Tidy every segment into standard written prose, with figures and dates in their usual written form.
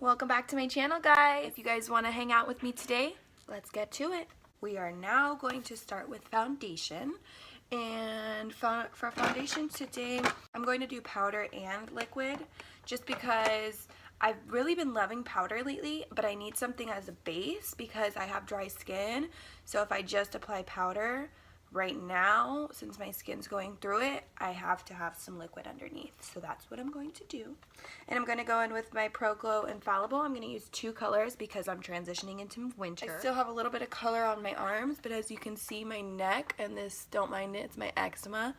Welcome back to my channel, guys. If you guys want to hang out with me today, let's get to it. We are now going to start with foundation. And for foundation today, I'm going to do powder and liquid just because I've really been loving powder lately, but I need something as a base because I have dry skin. So if I just apply powder right now, since my skin's going through it, I have to have some liquid underneath. So that's what I'm going to do. And I'm going to go in with my Pro Glow Infallible. I'm going to use two colors because I'm transitioning into winter. I still have a little bit of color on my arms, but as you can see, my neck, and this, don't mind it, it's my eczema.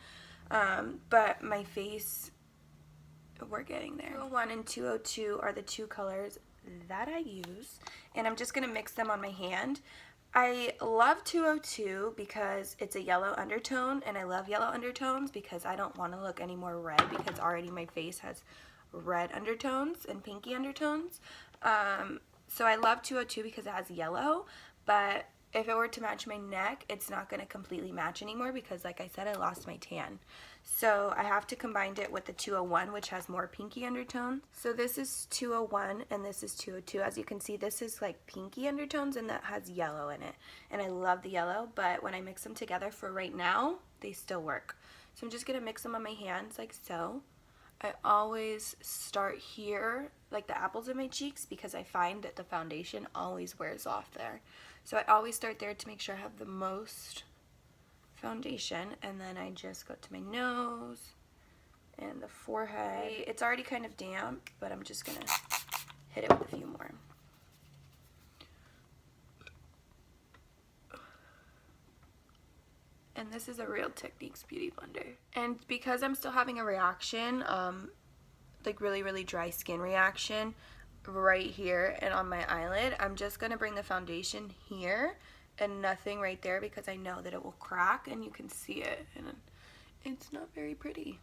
But my face, we're getting there. 201 and 202 are the two colors that I use. And I'm just going to mix them on my hand. I love 202 because it's a yellow undertone, and I love yellow undertones because I don't want to look any more red because already my face has red undertones and pinky undertones. So I love 202 because it has yellow, but if it were to match my neck, it's not going to completely match anymore because, like I said, I lost my tan. So I have to combine it with the 201, which has more pinky undertones. So this is 201 and this is 202. As you can see, this is like pinky undertones and that has yellow in it. And I love the yellow, but when I mix them together for right now, they still work. So I'm just going to mix them on my hands like so. I always start here, like the apples of my cheeks, because I find that the foundation always wears off there. So I always start there to make sure I have the most foundation, and then I just go to my nose and the forehead. It's already kind of damp, but I'm just gonna hit it with a few more. And this is a Real Techniques Beauty Blender. And because I'm still having a reaction, like really dry skin reaction right here and on my eyelid, I'm just gonna bring the foundation here and nothing right there because I know that it will crack and you can see it and it's not very pretty.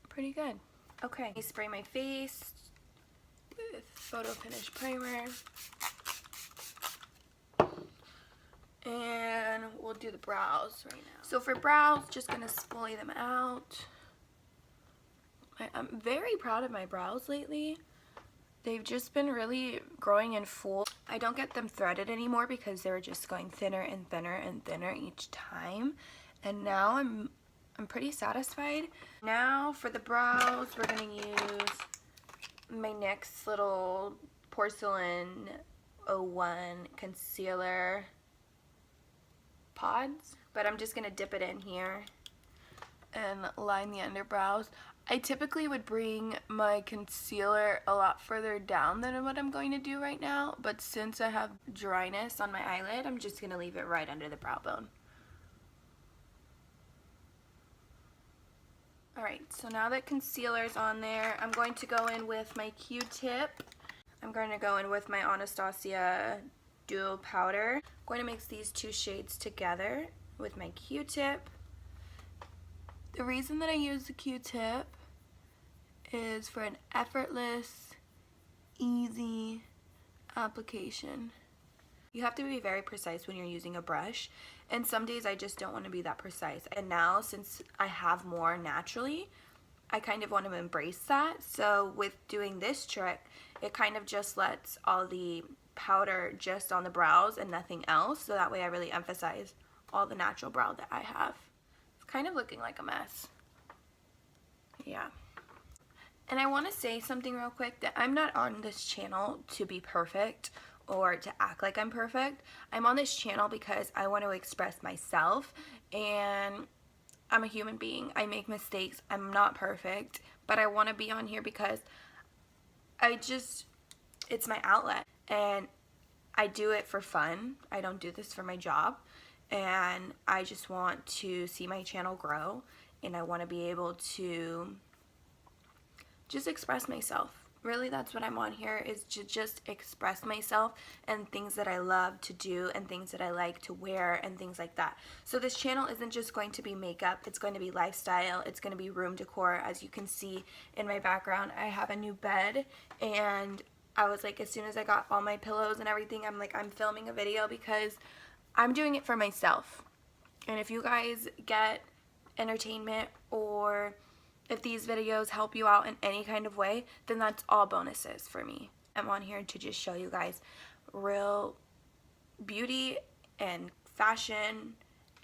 Pretty good. Okay, I spray my face with Photo Finish Primer. And we'll do the brows right now. So for brows, just gonna splay them out. I'm very proud of my brows lately. They've just been really growing in full. I don't get them threaded anymore because they were just going thinner and thinner and thinner each time. And now I'm pretty satisfied. Now for the brows, we're gonna use my NYX little Porcelain 01 concealer pods, but I'm just gonna dip it in here and line the underbrows. I typically would bring my concealer a lot further down than what I'm going to do right now, but since I have dryness on my eyelid, I'm just gonna leave it right under the brow bone. Alright, so now that concealer's on there, I'm going to go in with my Q-tip. I'm going to go in with my Anastasia Duo Powder. I'm going to mix these two shades together with my Q-tip. The reason that I use the Q-tip is for an effortless, easy application. You have to be very precise when you're using a brush, and some days I just don't want to be that precise. And now, since I have more naturally, I kind of want to embrace that. So with doing this trick, it kind of just lets all the powder just on the brows and nothing else, so that way I really emphasize all the natural brow that I have. It's kind of looking like a mess. Yeah. And I want to say something real quick, that I'm not on this channel to be perfect or to act like I'm perfect. I'm on this channel because I want to express myself, and I'm a human being. I make mistakes. I'm not perfect, but I want to be on here because it's my outlet, and I do it for fun. I don't do this for my job, and I just want to see my channel grow, and I want to be able to just express myself. Really, that's what I'm on here, is to just express myself and things that I love to do and things that I like to wear and things like that. So this channel isn't just going to be makeup, it's going to be lifestyle, it's going to be room decor. As you can see in my background, I have a new bed, and I was like, as soon as I got all my pillows and everything, I'm like, I'm filming a video because I'm doing it for myself. And if you guys get entertainment, or if these videos help you out in any kind of way, then that's all bonuses for me. I'm on here to just show you guys real beauty and fashion,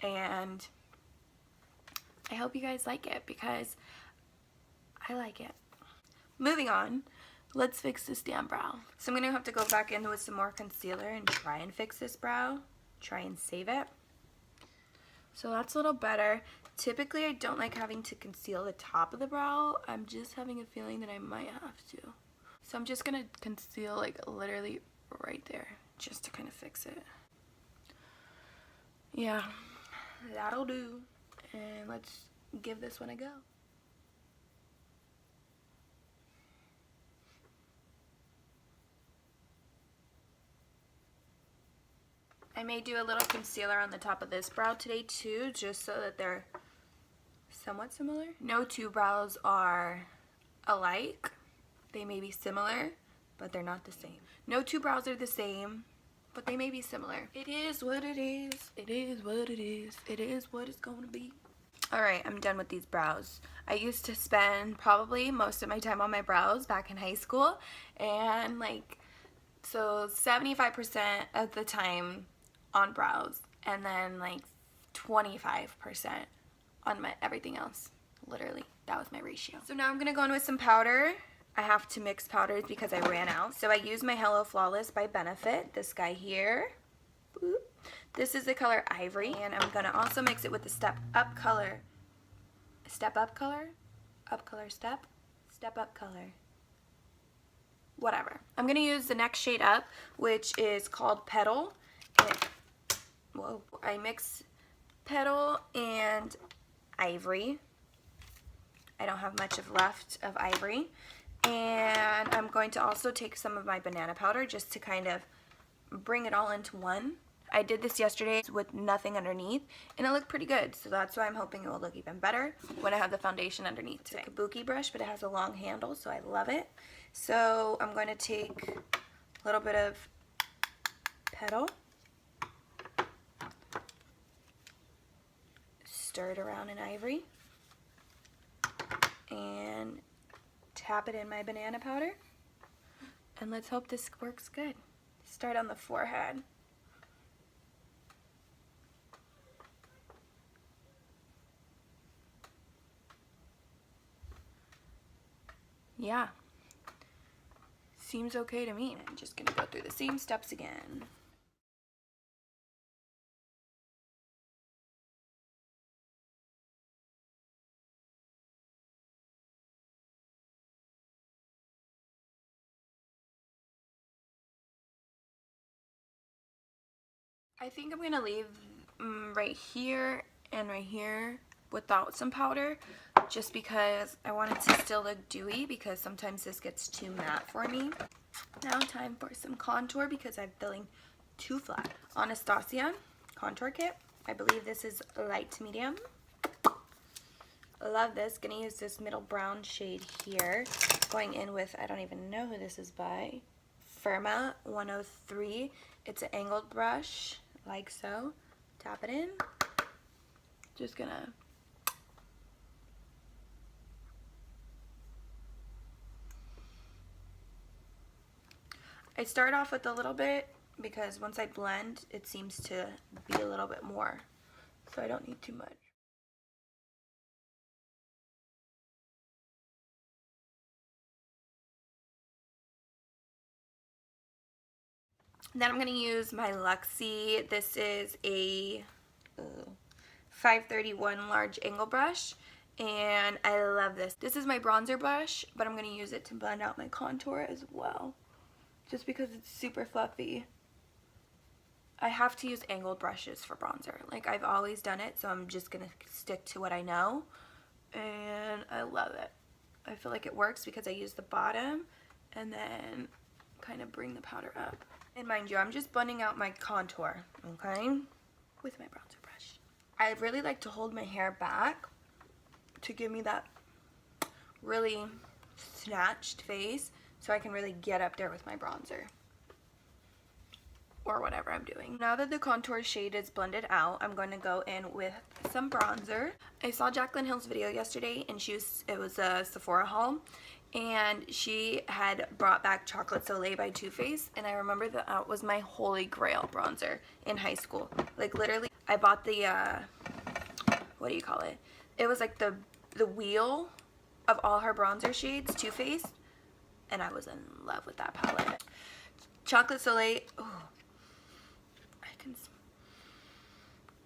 and I hope you guys like it because I like it. Moving on, let's fix this damn brow. So I'm gonna have to go back in with some more concealer and try and fix this brow, try and save it. So that's a little better. Typically I don't like having to conceal the top of the brow. I'm just having a feeling that I might have to. So I'm just gonna conceal like literally right there just to kind of fix it. Yeah, that'll do. And let's give this one a go. I may do a little concealer on the top of this brow today too, just so that they're somewhat similar. No two brows are alike. They may be similar, but they're not the same. No two brows are the same, but they may be similar. It is what it is. It is what it is. It is what it's going to be. Alright, I'm done with these brows. I used to spend probably most of my time on my brows back in high school, and like, so 75% of the time on brows, and then like 25% on my everything else. Literally, that was my ratio. So now I'm gonna go in with some powder. I have to mix powders because I ran out. So I use my Hello Flawless by Benefit, this guy here. Boop. This is the color Ivory, and I'm gonna also mix it with the Step Up color. Step Up color? Up color, step? Step Up color. Whatever. I'm gonna use the next shade up, which is called Petal. Whoa. I mix Petal and Ivory. I don't have much left of Ivory. And I'm going to also take some of my banana powder just to kind of bring it all into one. I did this yesterday with nothing underneath, and it looked pretty good, so that's why I'm hoping it will look even better when I have the foundation underneath. It's a kabuki brush, but it has a long handle, so I love it. So I'm going to take a little bit of Petal, stir it around in Ivory, and tap it in my banana powder, and let's hope this works good. Start on the forehead. Yeah, seems okay to me. I'm just gonna go through the same steps again. I think I'm gonna leave right here and right here without some powder, just because I want it to still look dewy, because sometimes this gets too matte for me. Now time for some contour because I'm feeling too flat. Anastasia contour kit. I believe this is light to medium. I love this. Gonna use this middle brown shade here. Going in with, I don't even know who this is by, Firma 103. It's an angled brush, like so. Tap it in. Just gonna I start off with a little bit because once I blend, it seems to be a little bit more, so I don't need too much. Then I'm going to use my Luxie. This is a 531 large angle brush, and I love this. This is my bronzer brush, but I'm going to use it to blend out my contour as well, just because it's super fluffy. I have to use angled brushes for bronzer. Like, I've always done it, so I'm just going to stick to what I know, and I love it. I feel like it works because I use the bottom and then kind of bring the powder up. And mind you, I'm just blending out my contour, okay, with my bronzer brush. I really like to hold my hair back to give me that really snatched face, so I can really get up there with my bronzer or whatever I'm doing. Now that the contour shade is blended out, I'm going to go in with some bronzer. I saw Jaclyn Hill's video yesterday, and it was a Sephora haul, and she had brought back Chocolate Soleil by Too Faced, and I remember that was my holy grail bronzer in high school. Like literally, I bought the what do you call it? It was like the wheel of all her bronzer shades, Too Faced, and I was in love with that palette. Chocolate Soleil, oh, I can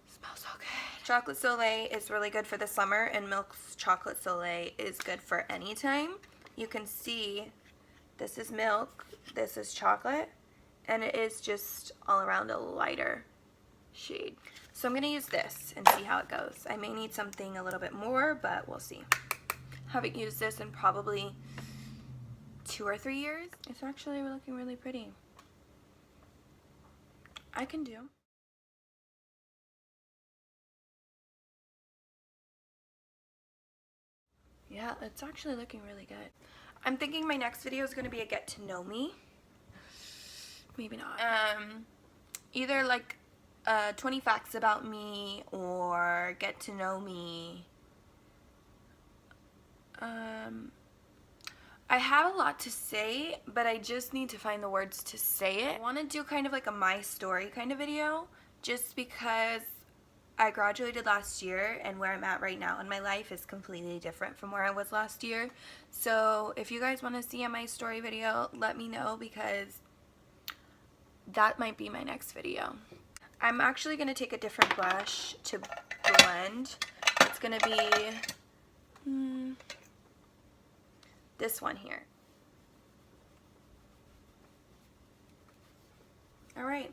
smell so good. Chocolate Soleil is really good for the summer, and Milk's Chocolate Soleil is good for any time. You can see this is Milk, this is chocolate, and it is just all around a lighter shade. So I'm going to use this and see how it goes. I may need something a little bit more, but we'll see. Haven't used this in probably 2 or 3 years. It's actually looking really pretty. I can do. Yeah, it's actually looking really good. I'm thinking my next video is going to be a get to know me. Maybe not. Either like 20 facts about me or get to know me. I have a lot to say, but I just need to find the words to say it. I want to do kind of like a my story kind of video, just because I graduated last year, and where I'm at right now in my life is completely different from where I was last year. So if you guys want to see a my story video, let me know, because that might be my next video. I'm actually going to take a different brush to blend. It's going to be this one here. Alright.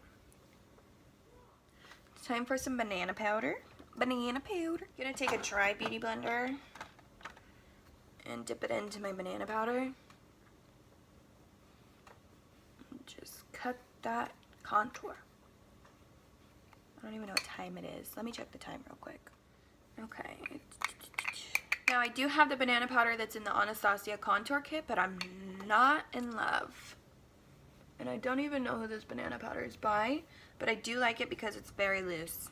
It's time for some banana powder. Banana powder. I'm going to take a dry beauty blender and dip it into my banana powder. Just cut that contour. I don't even know what time it is. Let me check the time real quick. Okay. Now I do have the banana powder that's in the Anastasia contour kit, but I'm not in love. And I don't even know who this banana powder is by, but I do like it because it's very loose.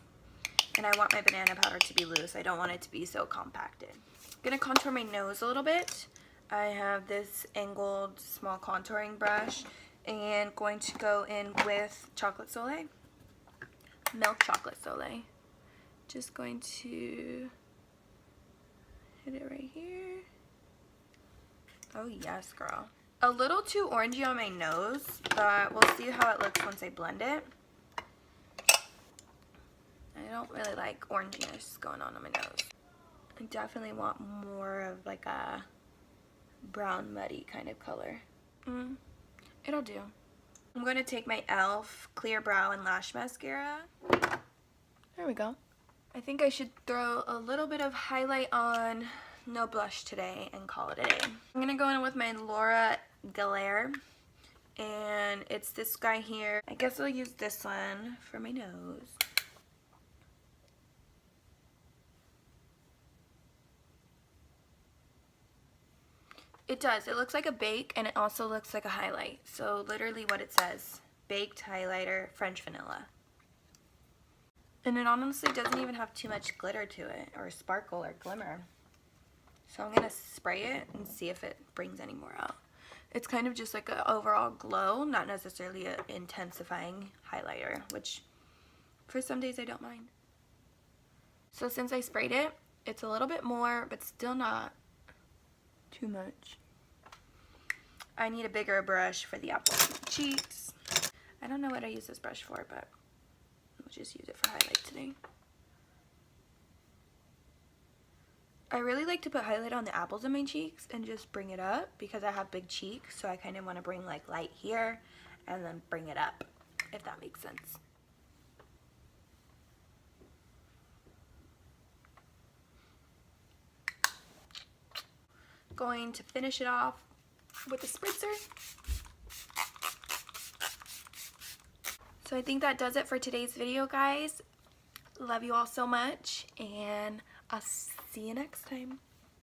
And I want my banana powder to be loose. I don't want it to be so compacted. I'm gonna contour my nose a little bit. I have this angled small contouring brush, and going to go in with Chocolate Soleil. Milk Chocolate Soleil. Just going to hit it right here. Oh yes, girl. A little too orangey on my nose, but we'll see how it looks once I blend it. I don't really like oranginess going on my nose. I definitely want more of like a brown muddy kind of color. It'll do. I'm going to take my e.l.f. Clear Brow and Lash Mascara. There we go. I think I should throw a little bit of highlight on, no blush today, and call it a day. I'm going to go in with my Laura Geller, and it's this guy here. I guess I'll use this one for my nose. It does. It looks like a bake, and it also looks like a highlight. So literally what it says, baked highlighter, French vanilla. And it honestly doesn't even have too much glitter to it, or sparkle or glimmer. So I'm going to spray it and see if it brings any more out. It's kind of just like an overall glow, not necessarily an intensifying highlighter, which for some days I don't mind. So since I sprayed it, it's a little bit more, but still not too much. I need a bigger brush for the apple cheeks. I don't know what I use this brush for, but we'll just use it for highlight today. I really like to put highlight on the apples of my cheeks and just bring it up because I have big cheeks, so I kind of want to bring like light here and then bring it up, if that makes sense. Going to finish it off with a spritzer. So I think that does it for today's video, guys. Love you all so much, and I'll see you next time.